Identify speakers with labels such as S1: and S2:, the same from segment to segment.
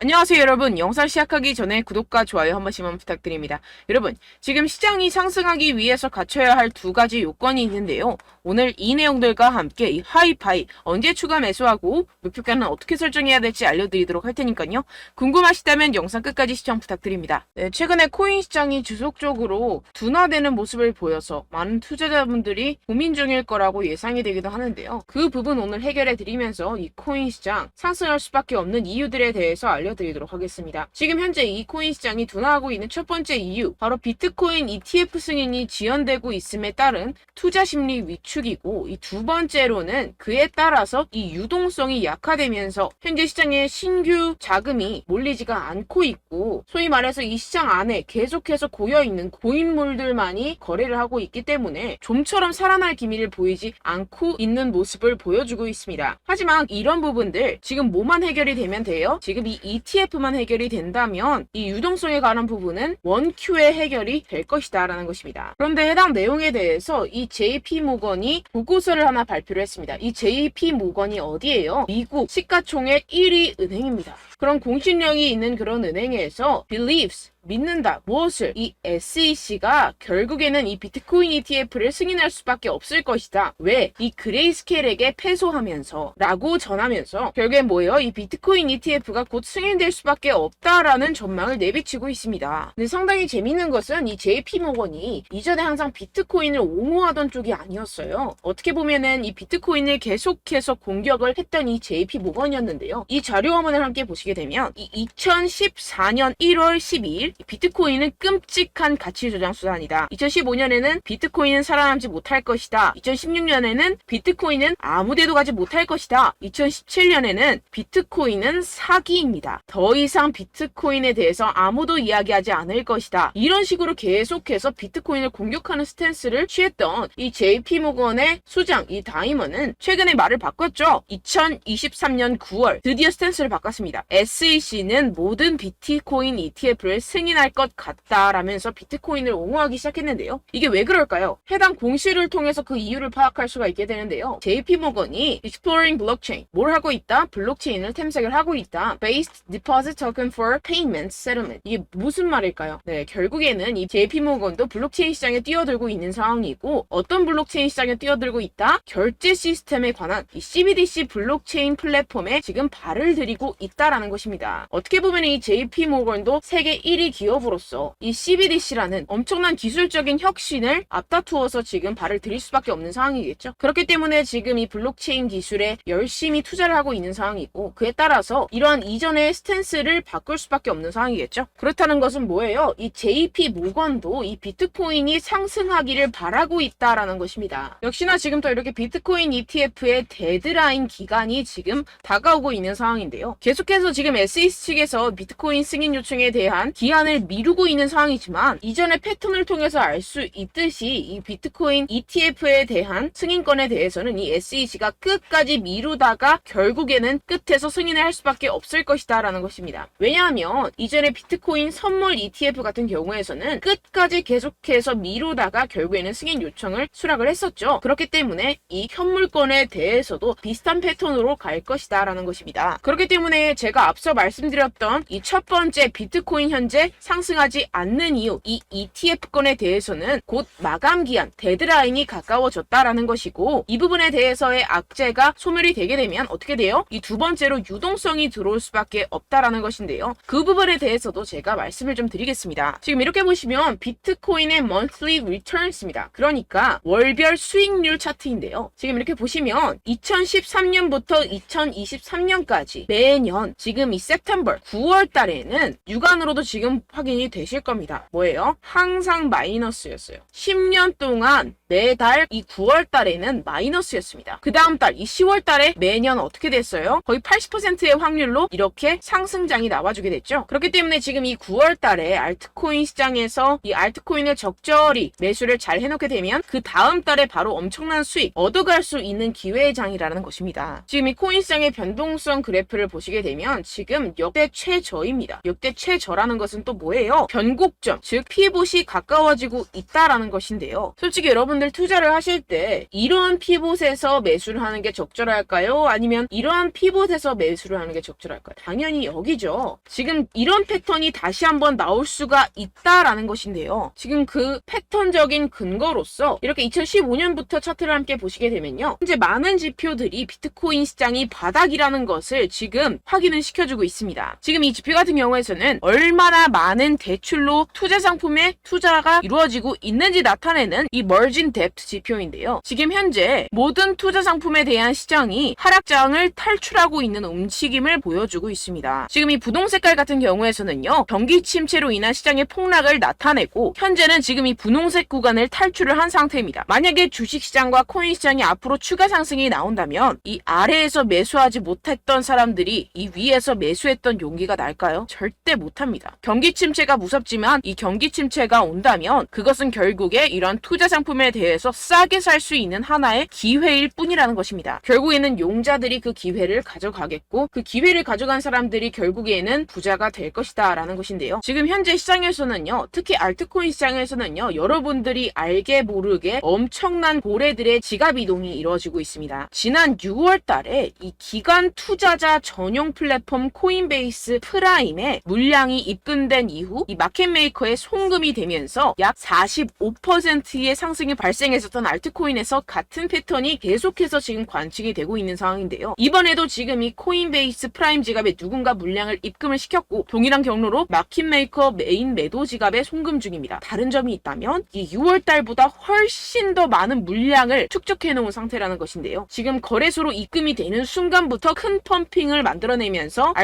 S1: 안녕하세요 여러분. 영상 시작하기 전에 구독과 좋아요 한 번씩만 부탁드립니다. 여러분, 지금 시장이 상승하기 위해서 갖춰야 할 두 가지 요건이 있는데요. 오늘 이 내용들과 함께 이 하이파이 언제 추가 매수하고 목표가는 어떻게 설정해야 될지 알려드리도록 할 테니까요. 궁금하시다면 영상 끝까지 시청 부탁드립니다. 네, 최근에 코인 시장이 지속적으로 둔화되는 모습을 보여서 많은 투자자분들이 고민 중일 거라고 예상이 되기도 하는데요. 그 부분 오늘 해결해 드리면서 이 코인 시장 상승할 수밖에 없는 이유들에 대해서 알려드리도록 하겠습니다. 지금 현재 이 코인 시장이 둔화하고 있는 첫 번째 이유, 바로 비트코인 ETF 승인이 지연되고 있음에 따른 투자 심리 위축이고, 이 두 번째로는 그에 따라서 이 유동성이 약화되면서 현재 시장에 신규 자금이 몰리지가 않고 있고, 소위 말해서 이 시장 안에 계속해서 고여있는 고인물들만이 거래를 하고 있기 때문에 좀처럼 살아날 기미를 보이지 않고 있는 모습을 보여주고 있습니다. 하지만 이런 부분들 지금 뭐만 해결이 되면 돼요? 지금 이 ETF만 해결이 된다면 이 유동성에 관한 부분은 원큐에 해결이 될 것이다 라는 것입니다. 그런데 해당 내용에 대해서 이 JP모건이 보고서를 하나 발표를 했습니다. 이 JP모건이 어디예요? 미국 시가총액 1위 은행입니다. 그런 공신력이 있는 그런 은행에서 believes, 믿는다. 무엇을? 이 SEC가 결국에는 이 비트코인 ETF를 승인할 수밖에 없을 것이다. 왜? 이 그레이스케일에게 패소하면서 라고 전하면서 결국엔 뭐예요? 이 비트코인 ETF가 곧 승인될 수밖에 없다라는 전망을 내비치고 있습니다. 근데 상당히 재밌는 것은 이 JP모건이 이전에 항상 비트코인을 옹호하던 쪽이 아니었어요. 어떻게 보면은 이 비트코인을 계속해서 공격을 했던 이 JP모건이었는데요. 이 자료 화면을 함께 보시게 되면 이 2014년 1월 12일 비트코인은 끔찍한 가치 조작 수단이다. 2015년에는 비트코인은 살아남지 못할 것이다. 2016년에는 비트코인은 아무데도 가지 못할 것이다. 2017년에는 비트코인은 사기입니다. 더 이상 비트코인에 대해서 아무도 이야기하지 않을 것이다. 이런 식으로 계속해서 비트코인을 공격하는 스탠스를 취했던 이 JP모건의 수장 이 다이먼은 최근에 말을 바꿨죠. 2023년 9월 드디어 스탠스를 바꿨습니다. SEC는 모든 비트코인 ETF를 승인할 것 같다라면서 비트코인을 옹호하기 시작했는데요. 이게 왜 그럴까요? 해당 공시를 통해서 그 이유를 파악할 수가 있게 되는데요. JP모건이 Exploring Blockchain, 뭘 하고 있다? 블록체인을 탐색을 하고 있다. Based Deposit Token for Payment Settlement. 이게 무슨 말일까요? 네, 결국에는 이 JP모건도 블록체인 시장에 뛰어들고 있는 상황이고, 어떤 블록체인 시장에 뛰어들고 있다? 결제 시스템에 관한 이 CBDC 블록체인 플랫폼에 지금 발을 들이고 있다라는 것입니다. 어떻게 보면 이 JP모건도 세계 1위 기업으로서 이 CBDC라는 엄청난 기술적인 혁신을 앞다투어서 지금 발을 들일 수밖에 없는 상황이겠죠. 그렇기 때문에 지금 이 블록체인 기술에 열심히 투자를 하고 있는 상황이고, 그에 따라서 이러한 이전의 스탠스를 바꿀 수밖에 없는 상황이겠죠. 그렇다는 것은 뭐예요? 이 JP모건도 이 비트코인이 상승하기를 바라고 있다라는 것입니다. 역시나 지금 또 이렇게 비트코인 ETF의 데드라인 기간이 지금 다가오고 있는 상황인데요. 계속해서 지금 SEC 측에서 비트코인 승인 요청에 대한 기한을 미루고 있는 상황이지만, 이전의 패턴을 통해서 알 수 있듯이 이 비트코인 ETF에 대한 승인권에 대해서는 이 SEC가 끝까지 미루다가 결국에는 끝에서 승인을 할 수밖에 없을 것이다 라는 것입니다. 왜냐하면 이전에 비트코인 선물 ETF 같은 경우에서는 끝까지 계속해서 미루다가 결국에는 승인 요청을 수락을 했었죠. 그렇기 때문에 이 현물권에 대해서도 비슷한 패턴으로 갈 것이다 라는 것입니다. 그렇기 때문에 제가 앞서 말씀드렸던 이 첫 번째 비트코인 현재 상승하지 않는 이유, 이 ETF권에 대해서는 곧 마감 기한, 데드라인이 가까워졌다라는 것이고, 이 부분에 대해서의 악재가 소멸이 되게 되면 어떻게 돼요? 이 두 번째로 유동성이 들어올 수밖에 없다라는 것인데요. 그 부분에 대해서도 제가 말씀을 좀 드리겠습니다. 지금 이렇게 보시면 비트코인의 monthly returns입니다. 그러니까 월별 수익률 차트인데요. 지금 이렇게 보시면 2013년부터 2023년까지 매년 지금 이 September 9월 달에는 육안으로도 지금 확인이 되실 겁니다. 뭐예요? 항상 마이너스였어요. 10년 동안 매달 이 9월 달에는 마이너스였습니다. 그 다음 달 이 10월 달에 매년 어떻게 됐어요? 거의 80%의 확률로 이렇게 상승장이 나와주게 됐죠. 그렇기 때문에 지금 이 9월 달에 알트코인 시장에서 이 알트코인을 적절히 매수를 잘 해놓게 되면 그 다음 달에 바로 엄청난 수익 얻어갈 수 있는 기회의 장이라는 것입니다. 지금 이 코인 시장의 변동성 그래프를 보시게 되면 지금 역대 최저입니다. 역대 최저라는 것은 또 또 뭐예요? 변곡점, 즉 피봇이 가까워지고 있다라는 것인데요. 솔직히 여러분들 투자를 하실 때 이러한 피봇에서 매수를 하는 게 적절할까요? 아니면 이러한 피봇에서 매수를 하는 게 적절할까요? 당연히 여기죠. 지금 이런 패턴이 다시 한번 나올 수가 있다라는 것인데요. 지금 그 패턴적인 근거로서 이렇게 2015년부터 차트를 함께 보시게 되면요. 현재 많은 지표들이 비트코인 시장이 바닥이라는 것을 지금 확인을 시켜주고 있습니다. 지금 이 지표 같은 경우에서는 얼마나 많은 대출로 투자 상품에 투자가 이루어지고 있는지 나타내는 이 머진 뎁트 지표인데요. 지금 현재 모든 투자 상품에 대한 시장이 하락장을 탈출하고 있는 움직임을 보여주고 있습니다. 지금 이 부동 색깔 같은 경우에서는요. 경기 침체로 인한 시장의 폭락을 나타내고 현재는 지금 이 분홍색 구간을 탈출을 한 상태입니다. 만약에 주식시장과 코인시장이 앞으로 추가 상승이 나온다면 이 아래에서 매수하지 못했던 사람들이 이 위에서 매수했던 용기가 날까요? 절대 못합니다. 경기 침체가 무섭지만 이 경기 침체가 온다면 그것은 결국에 이런 투자 상품에 대해서 싸게 살 수 있는 하나의 기회일 뿐이라는 것입니다. 결국에는 용자들이 그 기회를 가져가겠고 그 기회를 가져간 사람들이 결국에는 부자가 될 것이다 라는 것인데요. 지금 현재 시장에서는요. 특히 알트코인 시장에서는요. 여러분들이 알게 모르게 엄청난 고래들의 지갑 이동이 이루어지고 있습니다. 지난 6월 달에 이 기관 투자자 전용 플랫폼 코인베이스 프라임에 물량이 입금된 이후 이 마켓메이커에 송금이 되면서 약 45%의 상승이 발생했었던 알트코인에서 같은 패턴이 계속해서 지금 관측이 되고 있는 상황인데요. 이번에도 지금 이 코인베이스 프라임 지갑에 누군가 물량을 입금을 시켰고 동일한 경로로 마켓메이커 메인 매도 지갑에 송금 중입니다. 다른 점이 있다면 이 6월 달보다 훨씬 더 많은 물량을 축적해 놓은 상태라는 것인데요. 지금 거래소로 입금이 되는 순간부터 큰 펌핑을 만들어내면서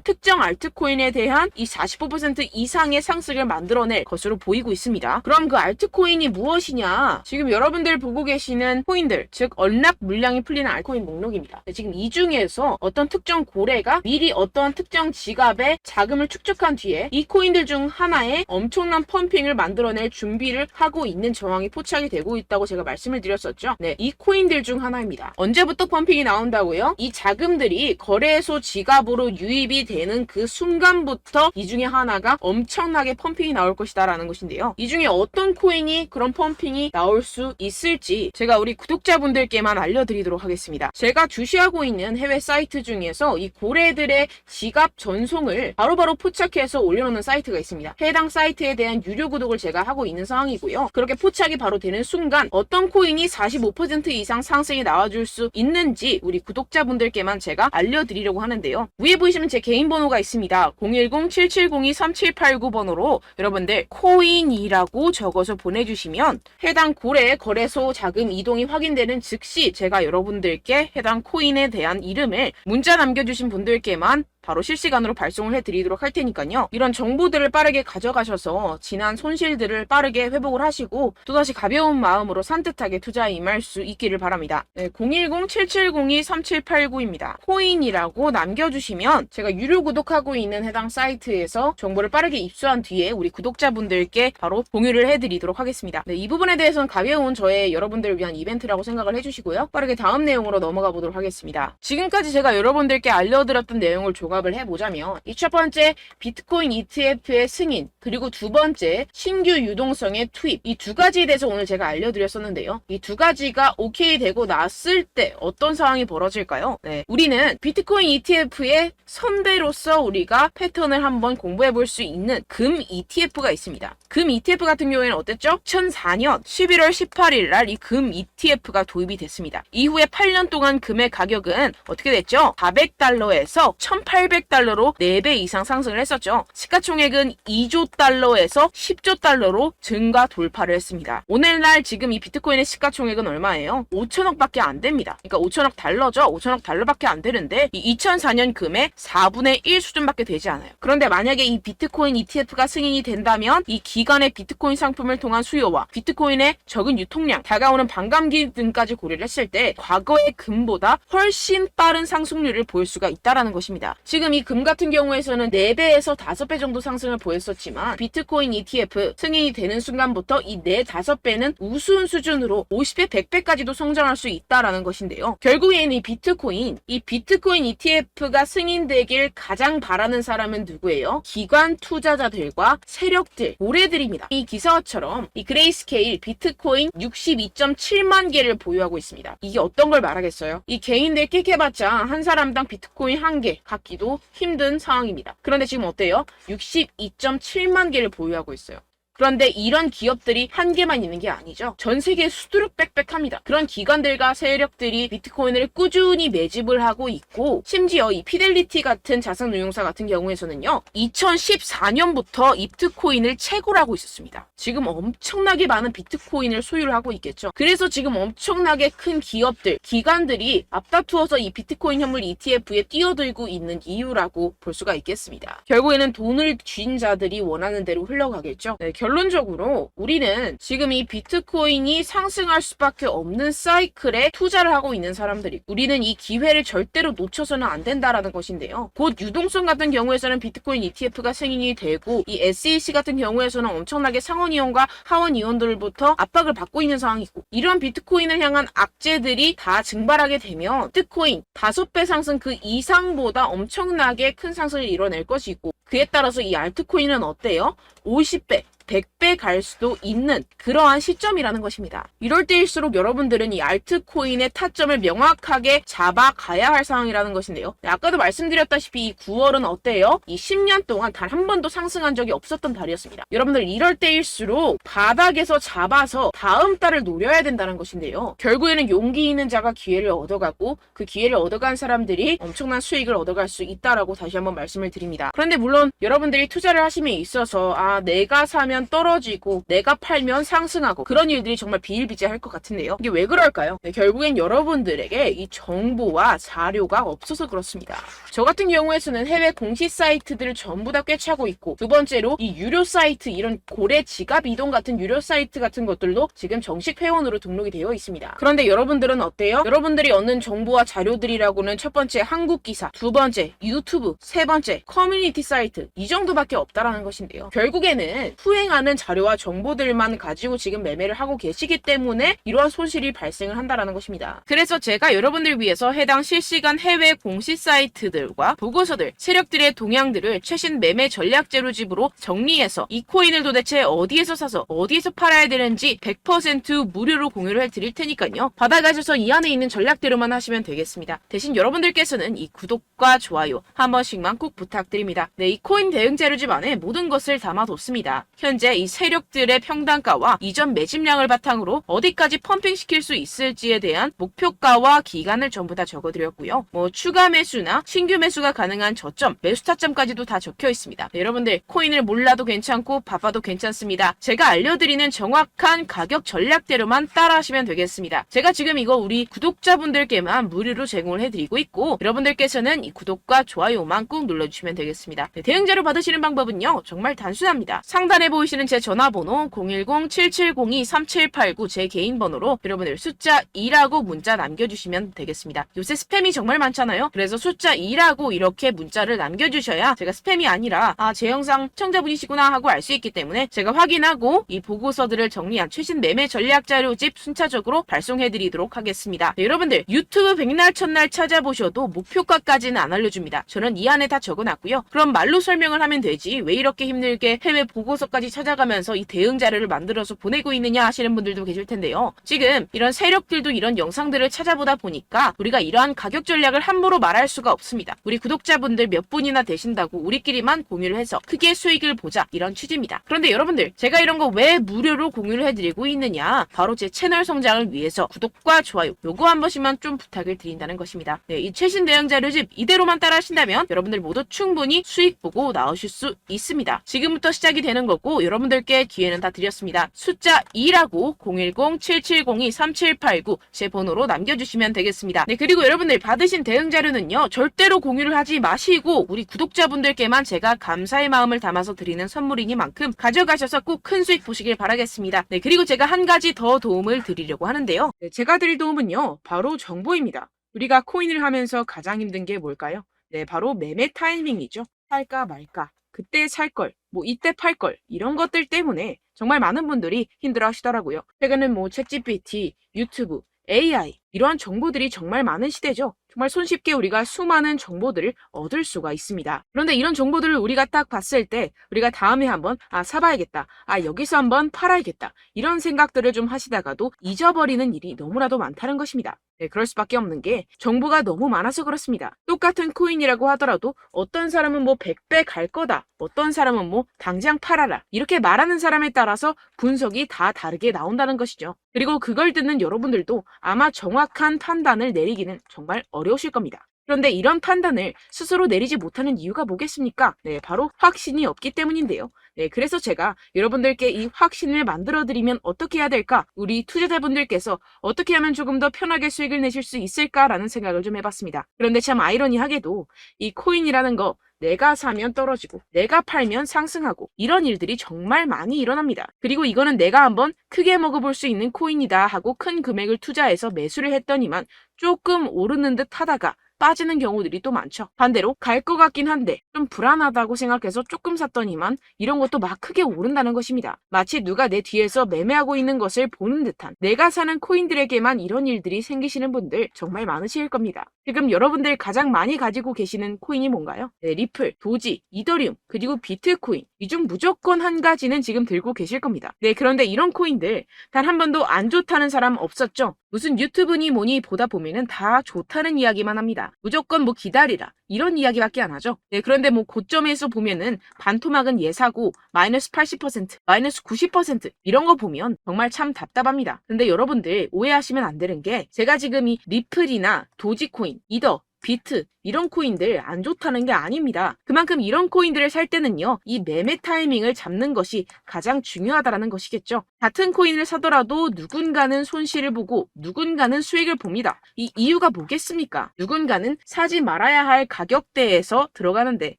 S1: 특정 알트코인에 대한 이 45% 이상의 상승을 만들어낼 것으로 보이고 있습니다. 그럼 그 알트코인이 무엇이냐? 지금 여러분들 보고 계시는 코인들, 즉 언락 물량이 풀리는 알트코인 목록입니다. 지금 이 중에서 어떤 특정 고래가 미리 어떤 특정 지갑에 자금을 축적한 뒤에 이 코인들 중 하나에 엄청난 펌핑을 만들어낼 준비를 하고 있는 정황이 포착이 되고 있다고 제가 말씀을 드렸었죠. 네, 이 코인들 중 하나입니다. 언제부터 펌핑이 나온다고요? 이 자금들이 거래소 지갑으로 유입이 되는 그 순간부터 이 중에 하나가 엄청나게 펌핑이 나올 것이다 라는 것인데요. 이 중에 어떤 코인이 그런 펌핑이 나올 수 있을지 제가 우리 구독자분들께만 알려드리도록 하겠습니다. 제가 주시하고 있는 해외 사이트 중에서 이 고래들의 지갑 전송을 바로바로 포착해서 올려놓는 사이트가 있습니다. 해당 사이트에 대한 유료 구독을 제가 하고 있는 상황이고요. 그렇게 포착이 바로 되는 순간 어떤 코인이 45% 이상 상승이 나와줄 수 있는지 우리 구독자분들께만 제가 알려드리려고 하는데요. 위에 보시면 제 개인 번호가 있습니다. 010-7702-3789번호로 여러분들 코인이라고 적어서 보내주시면 해당 고래의 거래소 자금 이동이 확인되는 즉시 제가 여러분들께 해당 코인에 대한 이름을 문자 남겨주신 분들께만 바로 실시간으로 발송을 해드리도록 할 테니까요. 이런 정보들을 빠르게 가져가셔서 지난 손실들을 빠르게 회복을 하시고 또다시 가벼운 마음으로 산뜻하게 투자에 임할 수 있기를 바랍니다. 네, 010-7702-3789입니다. 코인이라고 남겨주시면 제가 유료 구독하고 있는 해당 사이트에서 정보를 빠르게 입수한 뒤에 우리 구독자분들께 바로 공유를 해드리도록 하겠습니다. 네, 이 부분에 대해서는 가벼운 저의 여러분들을 위한 이벤트라고 생각을 해주시고요. 빠르게 다음 내용으로 넘어가 보도록 하겠습니다. 지금까지 제가 여러분들께 알려드렸던 내용을 조갑을 해보자면 이 첫 번째 비트코인 ETF의 승인, 그리고 두 번째 신규 유동성의 투입, 이 두 가지에 대해서 오늘 제가 알려드렸었는데요. 이 두 가지가 오케이 되고 났을 때 어떤 상황이 벌어질까요? 네, 우리는 비트코인 ETF의 선배로서 우리가 패턴을 한번 공부해 볼 수 있는 금 ETF가 있습니다. 금 ETF 같은 경우에는 어땠죠? 2004년 11월 18일 날 이 금 ETF가 도입이 됐습니다. 이후에 8년 동안 금의 가격은 어떻게 됐죠? 400달러에서 1800달러로 4배 이상 상승을 했었죠. 시가총액은 2조 달러에서 10조 달러로 증가 돌파를 했습니다. 오늘날 지금 이 비트코인의 시가총액은 얼마예요? 5천억밖에 안 됩니다. 그러니까 5천억 달러죠. 5천억 달러밖에 안 되는데 이 2004년 금의 4분의 1 수준밖에 되지 않아요. 그런데 만약에 이 비트코인 ETF가 승인이 된다면 이 기간의 비트코인 상품을 통한 수요와 비트코인의 적은 유통량, 다가오는 반감기 등까지 고려를 했을 때 과거의 금보다 훨씬 빠른 상승률을 보일 수가 있다는 것입니다. 지금 이 금 같은 경우에서는 4배에서 5배 정도 상승을 보였었지만 비트코인 ETF 승인이 되는 순간부터 이 4, 5배는 우스운 수준으로 50배, 100배까지도 성장할 수 있다라는 것인데요. 결국에는 이 비트코인 ETF가 승인되길 가장 바라는 사람은 누구예요? 기관 투자자들과 세력들, 고래들입니다. 이 기사처럼 이 그레이스케일 비트코인 62.7만 개를 보유하고 있습니다. 이게 어떤 걸 말하겠어요? 이 개인들 끽해봤자 한 사람당 비트코인 1개 갖기도 힘든 상황입니다. 그런데 지금 어때요? 62.7만 개를 보유하고 있어요. 그런데 이런 기업들이 한 개만 있는 게 아니죠. 전 세계에 수두룩빽빽합니다. 그런 기관들과 세력들이 비트코인을 꾸준히 매집을 하고 있고, 심지어 이 피델리티 같은 자산운용사 같은 경우에서는요, 2014년부터 비트코인을 채굴 하고 있었습니다. 지금 엄청나게 많은 비트코인을 소유를 하고 있겠죠. 그래서 지금 엄청나게 큰 기업들, 기관들이 앞다투어서 이 비트코인 현물 ETF에 뛰어들고 있는 이유라고 볼 수가 있겠습니다. 결국에는 돈을 쥔 자들이 원하는 대로 흘러가겠죠. 네, 결론적으로 우리는 지금 이 비트코인이 상승할 수밖에 없는 사이클에 투자를 하고 있는 사람들이, 우리는 이 기회를 절대로 놓쳐서는 안 된다라는 것인데요. 곧 유동성 같은 경우에서는 비트코인 ETF가 승인이 되고, 이 SEC 같은 경우에서는 엄청나게 상원의원과 하원의원들부터 압박을 받고 있는 상황이고, 이런 비트코인을 향한 악재들이 다 증발하게 되면 비트코인 5배 상승 그 이상보다 엄청나게 큰 상승을 이뤄낼 것이고, 그에 따라서 이 알트코인은 어때요? 50배, 100배 갈 수도 있는 그러한 시점이라는 것입니다. 이럴 때일수록 여러분들은 이 알트코인의 타점을 명확하게 잡아가야 할 상황이라는 것인데요. 네, 아까도 말씀드렸다시피 이 9월은 어때요? 이 10년 동안 단 한 번도 상승한 적이 없었던 달이었습니다. 여러분들 이럴 때일수록 바닥에서 잡아서 다음 달을 노려야 된다는 것인데요. 결국에는 용기 있는 자가 기회를 얻어가고, 그 기회를 얻어간 사람들이 엄청난 수익을 얻어갈 수 있다라고 다시 한번 말씀을 드립니다. 그런데 물론 여러분들이 투자를 하심에 있어서 내가 사면 떨어지고 내가 팔면 상승하고 그런 일들이 정말 비일비재할 것 같은데요. 이게 왜 그럴까요? 네, 결국엔 여러분들에게 이 정보와 자료가 없어서 그렇습니다. 저 같은 경우에서는 해외 공시 사이트들을 전부 다 꿰차고 있고, 두 번째로 이 유료 사이트, 이런 고래 지갑 이동 같은 유료 사이트 같은 것들도 지금 정식 회원으로 등록이 되어 있습니다. 그런데 여러분들은 어때요? 여러분들이 얻는 정보와 자료들이라고는 첫 번째 한국 기사, 두 번째 유튜브, 세 번째 커뮤니티 사이트, 이 정도밖에 없다라는 것인데요. 결국에는 후행하는 자료와 정보들만 가지고 지금 매매를 하고 계시기 때문에 이러한 손실이 발생을 한다라는 것입니다. 그래서 제가 여러분들 위해서 해당 실시간 해외 공시 사이트들과 보고서들, 세력들의 동향들을 최신 매매 전략 재료집으로 정리해서 이 코인을 도대체 어디에서 사서 어디에서 팔아야 되는지 100% 무료로 공유를 해드릴 테니까요. 받아가셔서 이 안에 있는 전략대로만 하시면 되겠습니다. 대신 여러분들께서는 이 구독과 좋아요 한 번씩만 꼭 부탁드립니다. 네, 이 코인 대응 재료집 안에 모든 것을 담아뒀습니다. 현재 이 세력들의 평단가와 이전 매집량을 바탕으로 어디까지 펌핑시킬 수 있을지에 대한 목표가와 기간을 전부 다 적어드렸고요. 추가 매수나 신규 매수가 가능한 저점, 매수 타점까지도 다 적혀 있습니다. 네, 여러분들 코인을 몰라도 괜찮고 바빠도 괜찮습니다. 제가 알려드리는 정확한 가격 전략대로만 따라하시면 되겠습니다. 제가 지금 이거 우리 구독자분들께만 무료로 제공을 해드리고 있고, 여러분들께서는 이 구독과 좋아요만 꾹 눌러주시면 되겠습니다. 네, 대응자료 받으시는 방법은요, 정말 단순합니다. 상단에 보이시는 제 전화번호 010-7702-3789 제 개인 번호로 여러분들 숫자 2라고 문자 남겨주시면 되겠습니다. 요새 스팸이 정말 많잖아요. 그래서 숫자 2라고 이렇게 문자를 남겨주셔야 제가 스팸이 아니라 제 영상 시청자분이시구나 하고 알 수 있기 때문에 제가 확인하고 이 보고서들을 정리한 최신 매매 전략 자료집 순차적으로 발송해드리도록 하겠습니다. 네, 여러분들 유튜브 백날 첫날 찾아보셔도 목표가까지는 안 알려줍니다. 저는 이 안에 다 적어놨고요. 그럼 말로 설명을 하면 되지 왜 이렇게 힘들게 해외 보고서까지 찾아가면서 이 대응 자료를 만들어서 보내고 있느냐 하시는 분들도 계실 텐데요. 지금 이런 세력들도 이런 영상들을 찾아보다 보니까 우리가 이러한 가격 전략을 함부로 말할 수가 없습니다. 우리 구독자분들 몇 분이나 되신다고 우리끼리만 공유를 해서 크게 수익을 보자, 이런 취지입니다. 그런데 여러분들, 제가 이런 거 왜 무료로 공유를 해드리고 있느냐, 바로 제 채널 성장을 위해서 구독과 좋아요 요거 한 번씩만 좀 부탁을 드린다는 것입니다. 네, 이 최신 대응 자료집 이대로만 따라 하신다면 여러분들 모두 충분히 수익 보고 나오실 수 있습니다. 지금부터 시작이 되는 거고, 여러분들께 기회는 다 드렸습니다. 숫자 2라고 010-7702-3789 제 번호로 남겨주시면 되겠습니다. 네, 그리고 여러분들 받으신 대응 자료는요, 절대로 공유를 하지 마시고 우리 구독자분들께만 제가 감사의 마음을 담아서 드리는 선물이니만큼 가져가셔서 꼭 큰 수익 보시길 바라겠습니다. 네, 그리고 제가 한 가지 더 도움을 드리려고 하는데요. 네, 제가 드릴 도움은요, 바로 정보입니다. 우리가 코인을 하면서 가장 힘든 게 뭘까요? 네, 바로 매매 타이밍이죠. 살까 말까, 그때 살 걸, 뭐 이때 팔 걸, 이런 것들 때문에 정말 많은 분들이 힘들어 하시더라고요. 최근은 뭐 챗GPT, 유튜브, AI 이러한 정보들이 정말 많은 시대죠. 정말 손쉽게 우리가 수많은 정보들을 얻을 수가 있습니다. 그런데 이런 정보들을 우리가 딱 봤을 때 우리가 다음에 한번 사봐야겠다. 여기서 한번 팔아야겠다. 이런 생각들을 좀 하시다가도 잊어버리는 일이 너무나도 많다는 것입니다. 네, 그럴 수밖에 없는 게 정보가 너무 많아서 그렇습니다. 똑같은 코인이라고 하더라도 어떤 사람은 뭐 100배 갈 거다. 어떤 사람은 뭐 당장 팔아라. 이렇게 말하는 사람에 따라서 분석이 다 다르게 나온다는 것이죠. 그리고 그걸 듣는 여러분들도 아마 정확한 판단을 내리기는 정말 어려우실 겁니다. 그런데 이런 판단을 스스로 내리지 못하는 이유가 뭐겠습니까? 네, 바로 확신이 없기 때문인데요. 네, 그래서 제가 여러분들께 이 확신을 만들어드리면 어떻게 해야 될까? 우리 투자자분들께서 어떻게 하면 조금 더 편하게 수익을 내실 수 있을까라는 생각을 좀 해봤습니다. 그런데 참 아이러니하게도 이 코인이라는 거 내가 사면 떨어지고 내가 팔면 상승하고 이런 일들이 정말 많이 일어납니다. 그리고 이거는 내가 한번 크게 먹어볼 수 있는 코인이다 하고 큰 금액을 투자해서 매수를 했더니만 조금 오르는 듯 하다가 빠지는 경우들이 또 많죠. 반대로 갈 것 같긴 한데 좀 불안하다고 생각해서 조금 샀더니만 이런 것도 막 크게 오른다는 것입니다. 마치 누가 내 뒤에서 매매하고 있는 것을 보는 듯한, 내가 사는 코인들에게만 이런 일들이 생기시는 분들 정말 많으실 겁니다. 지금 여러분들 가장 많이 가지고 계시는 코인이 뭔가요? 네, 리플, 도지, 이더리움, 그리고 비트코인. 이 중 무조건 한 가지는 지금 들고 계실 겁니다. 네, 그런데 이런 코인들 단 한 번도 안 좋다는 사람 없었죠? 무슨 유튜브니 뭐니 보다 보면은 다 좋다는 이야기만 합니다. 무조건 뭐 기다리라 이런 이야기밖에 안 하죠. 네, 그런데 뭐 고점에서 보면은 반토막은 예사고 마이너스 80%, 마이너스 90% 이런 거 보면 정말 참 답답합니다. 근데 여러분들 오해하시면 안 되는 게 제가 지금 이 리플이나 도지코인, 이더, 비트 이런 코인들 안 좋다는 게 아닙니다. 그만큼 이런 코인들을 살 때는요, 이 매매 타이밍을 잡는 것이 가장 중요하다는 것이겠죠. 같은 코인을 사더라도 누군가는 손실을 보고 누군가는 수익을 봅니다. 이 이유가 뭐겠습니까? 누군가는 사지 말아야 할 가격대에서 들어가는데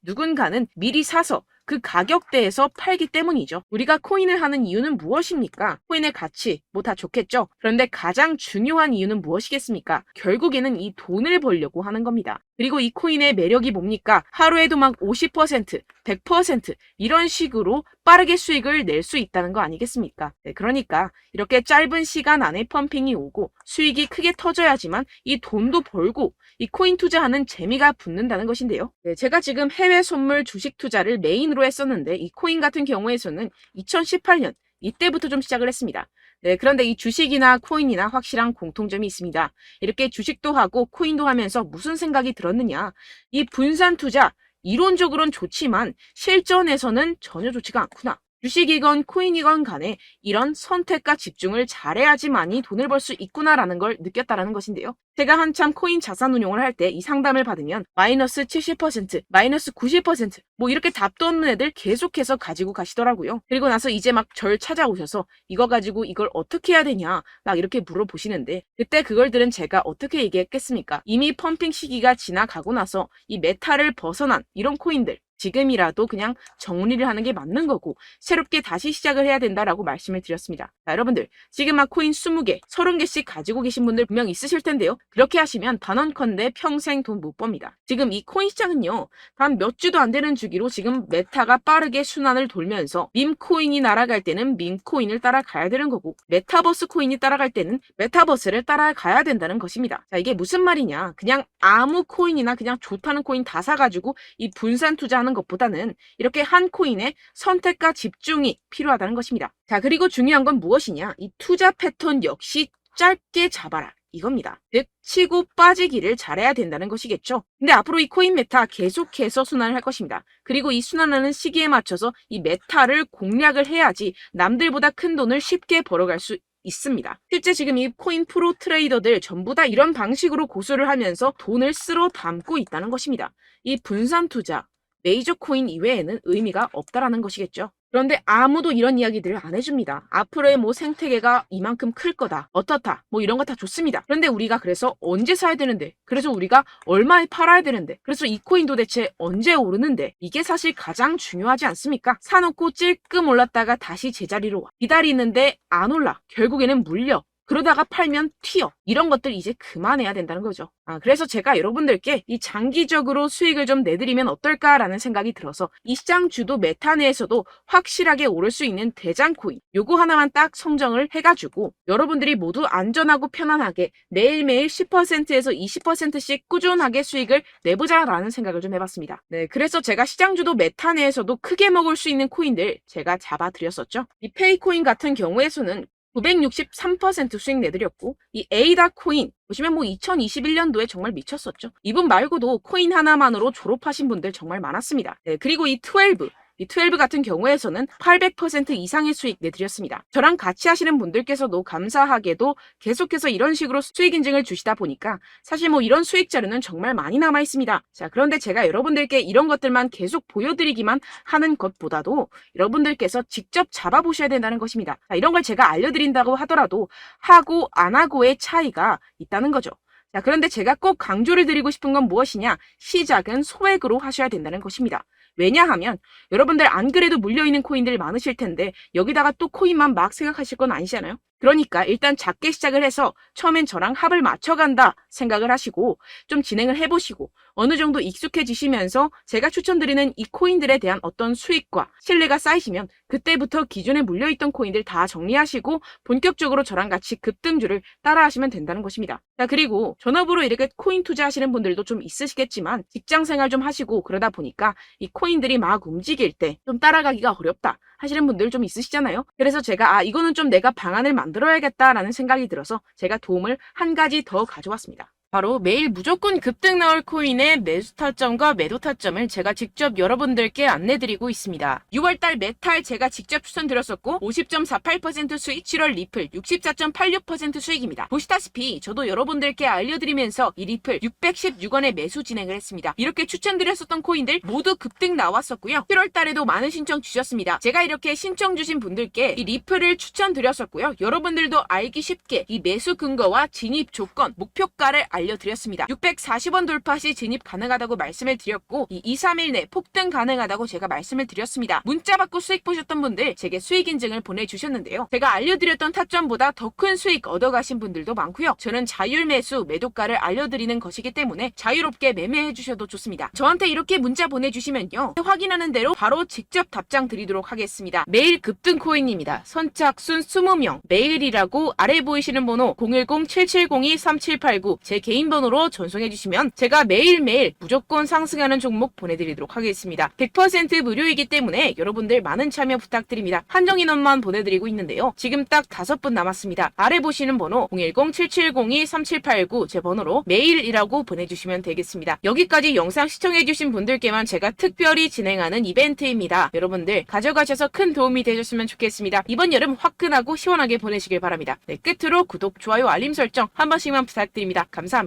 S1: 누군가는 미리 사서 그 가격대에서 팔기 때문이죠. 우리가 코인을 하는 이유는 무엇입니까? 코인의 가치, 뭐 다 좋겠죠? 그런데 가장 중요한 이유는 무엇이겠습니까? 결국에는 이 돈을 벌려고 하는 겁니다. 그리고 이 코인의 매력이 뭡니까? 하루에도 막 50%, 100% 이런 식으로 빠르게 수익을 낼 수 있다는 거 아니겠습니까? 네, 그러니까 이렇게 짧은 시간 안에 펌핑이 오고 수익이 크게 터져야지만 이 돈도 벌고 이 코인 투자하는 재미가 붙는다는 것인데요. 네, 제가 지금 해외 선물 주식 투자를 메인으로 했었는데 이 코인 같은 경우에서는 2018년 이때부터 좀 시작을 했습니다. 네, 그런데 이 주식이나 코인이나 확실한 공통점이 있습니다. 이렇게 주식도 하고 코인도 하면서 무슨 생각이 들었느냐? 이 분산 투자, 이론적으로는 좋지만 실전에서는 전혀 좋지가 않구나. 주식이건 코인이건 간에 이런 선택과 집중을 잘해야지만이 돈을 벌 수 있구나라는 걸 느꼈다라는 것인데요. 제가 한참 코인 자산 운용을 할 때 이 상담을 받으면 마이너스 70%, 마이너스 90% 뭐 이렇게 답도 없는 애들 계속해서 가지고 가시더라고요. 그리고 나서 이제 막 절 찾아오셔서 이거 가지고 이걸 어떻게 해야 되냐 막 이렇게 물어보시는데 그때 그걸 들은 제가 어떻게 얘기했겠습니까? 이미 펌핑 시기가 지나가고 나서 이 메타를 벗어난 이런 코인들 지금이라도 그냥 정리를 하는 게 맞는 거고 새롭게 다시 시작을 해야 된다라고 말씀을 드렸습니다. 자, 여러분들 지금 막 코인 20개, 30개씩 가지고 계신 분들 분명 있으실 텐데요. 그렇게 하시면 단언컨대 평생 돈 못 법니다. 지금 이 코인 시장은요. 단 몇 주도 안 되는 주기로 지금 메타가 빠르게 순환을 돌면서 밈코인이 날아갈 때는 밈코인을 따라가야 되는 거고 메타버스 코인이 따라갈 때는 메타버스를 따라가야 된다는 것입니다. 자, 이게 무슨 말이냐. 그냥 아무 코인이나 그냥 좋다는 코인 다 사가지고 이 분산 투자하는 것보다는 이렇게 한 코인에 선택과 집중이 필요하다는 것입니다. 자, 그리고 중요한 건 무엇이냐? 이 투자 패턴 역시 짧게 잡아라. 이겁니다. 즉 치고 빠지기를 잘해야 된다는 것이겠죠. 근데 앞으로 이 코인 메타 계속해서 순환을 할 것입니다. 그리고 이 순환하는 시기에 맞춰서 이 메타를 공략을 해야지 남들보다 큰 돈을 쉽게 벌어갈 수 있습니다. 실제 지금 이 코인 프로 트레이더들 전부 다 이런 방식으로 고수를 하면서 돈을 쓸어 담고 있다는 것입니다. 이 분산 투자, 메이저 코인 이외에는 의미가 없다라는 것이겠죠. 그런데 아무도 이런 이야기들을 안 해줍니다. 앞으로의 뭐 생태계가 이만큼 클 거다. 어떻다. 뭐 이런 거 다 좋습니다. 그런데 우리가 그래서 언제 사야 되는데? 그래서 우리가 얼마에 팔아야 되는데? 그래서 이 코인 도대체 언제 오르는데? 이게 사실 가장 중요하지 않습니까? 사놓고 찔끔 올랐다가 다시 제자리로 와. 기다리는데 안 올라. 결국에는 물려. 그러다가 팔면 튀어. 이런 것들 이제 그만해야 된다는 거죠. 그래서 제가 여러분들께 이 장기적으로 수익을 좀 내드리면 어떨까라는 생각이 들어서 이 시장 주도 메타 내에서도 확실하게 오를 수 있는 대장 코인 요거 하나만 딱 선정을 해가지고 여러분들이 모두 안전하고 편안하게 매일매일 10%에서 20%씩 꾸준하게 수익을 내보자라는 생각을 좀 해봤습니다. 네, 그래서 제가 시장 주도 메타 내에서도 크게 먹을 수 있는 코인들 제가 잡아드렸었죠. 이 페이코인 같은 경우에서는 963% 수익 내드렸고 이 에이다 코인 보시면 2021년도에 정말 미쳤었죠. 이분 말고도 코인 하나만으로 졸업하신 분들 정말 많았습니다. 네, 그리고 이 12 같은 경우에서는 800% 이상의 수익 내드렸습니다. 저랑 같이 하시는 분들께서도 감사하게도 계속해서 이런 식으로 수익 인증을 주시다 보니까 사실 이런 수익 자료는 정말 많이 남아 있습니다. 자, 그런데 제가 여러분들께 이런 것들만 계속 보여드리기만 하는 것보다도 여러분들께서 직접 잡아보셔야 된다는 것입니다. 자, 이런 걸 제가 알려드린다고 하더라도 하고 안 하고의 차이가 있다는 거죠. 자, 그런데 제가 꼭 강조를 드리고 싶은 건 무엇이냐? 시작은 소액으로 하셔야 된다는 것입니다. 왜냐하면 여러분들 안 그래도 물려있는 코인들 많으실 텐데 여기다가 또 코인만 막 생각하실 건 아니잖아요. 그러니까 일단 작게 시작을 해서 처음엔 저랑 합을 맞춰간다 생각을 하시고 좀 진행을 해보시고 어느 정도 익숙해지시면서 제가 추천드리는 이 코인들에 대한 어떤 수익과 신뢰가 쌓이시면 그때부터 기존에 물려있던 코인들 다 정리하시고 본격적으로 저랑 같이 급등주를 따라하시면 된다는 것입니다. 자, 그리고 전업으로 이렇게 코인 투자하시는 분들도 좀 있으시겠지만 직장생활 좀 하시고 그러다 보니까 이 코인들이 막 움직일 때 좀 따라가기가 어렵다 하시는 분들 좀 있으시잖아요. 그래서 제가 이거는 좀 내가 방안을 만들어야겠다라는 생각이 들어서 제가 도움을 한 가지 더 가져왔습니다. 바로 매일 무조건 급등 나올 코인의 매수 타점과 매도 타점을 제가 직접 여러분들께 안내드리고 있습니다. 6월달 메탈 제가 직접 추천드렸었고 50.48% 수익, 7월 리플 64.86% 수익입니다. 보시다시피 저도 여러분들께 알려드리면서 이 리플 616원에 매수 진행을 했습니다. 이렇게 추천드렸었던 코인들 모두 급등 나왔었고요. 7월달에도 많은 신청 주셨습니다. 제가 이렇게 신청 주신 분들께 이 리플을 추천드렸었고요. 여러분들도 알기 쉽게 이 매수 근거와 진입 조건, 목표가를 알려드렸습니다. 640원 돌파 시 진입 가능하다고 말씀을 드렸고 이 2-3일 내 폭등 가능하다고 제가 말씀을 드렸습니다. 문자 받고 수익 보셨던 분들 제게 수익 인증을 보내주셨는데요. 제가 알려드렸던 타점보다 더 큰 수익 얻어가신 분들도 많고요. 저는 자율 매수 매도가를 알려드리는 것이기 때문에 자유롭게 매매해 주셔도 좋습니다. 저한테 이렇게 문자 보내주시면요. 확인하는 대로 바로 직접 답장 드리도록 하겠습니다. 매일 급등 코인입니다. 선착순 20명 매일이라고 아래 보이시는 번호 010-7702-3789 제 개인 번호로 전송해 주시면 제가 매일매일 무조건 상승하는 종목 보내드리도록 하겠습니다. 100% 무료이기 때문에 여러분들 많은 참여 부탁드립니다. 한정 인원만 보내드리고 있는데요. 지금 딱 5분 남았습니다. 아래 보시는 번호 010-7702-3789 제 번호로 메일이라고 보내주시면 되겠습니다. 여기까지 영상 시청해주신 분들께만 제가 특별히 진행하는 이벤트입니다. 여러분들 가져가셔서 큰 도움이 되셨으면 좋겠습니다. 이번 여름 화끈하고 시원하게 보내시길 바랍니다. 네, 끝으로 구독, 좋아요, 알림 설정 한 번씩만 부탁드립니다. 감사합니다.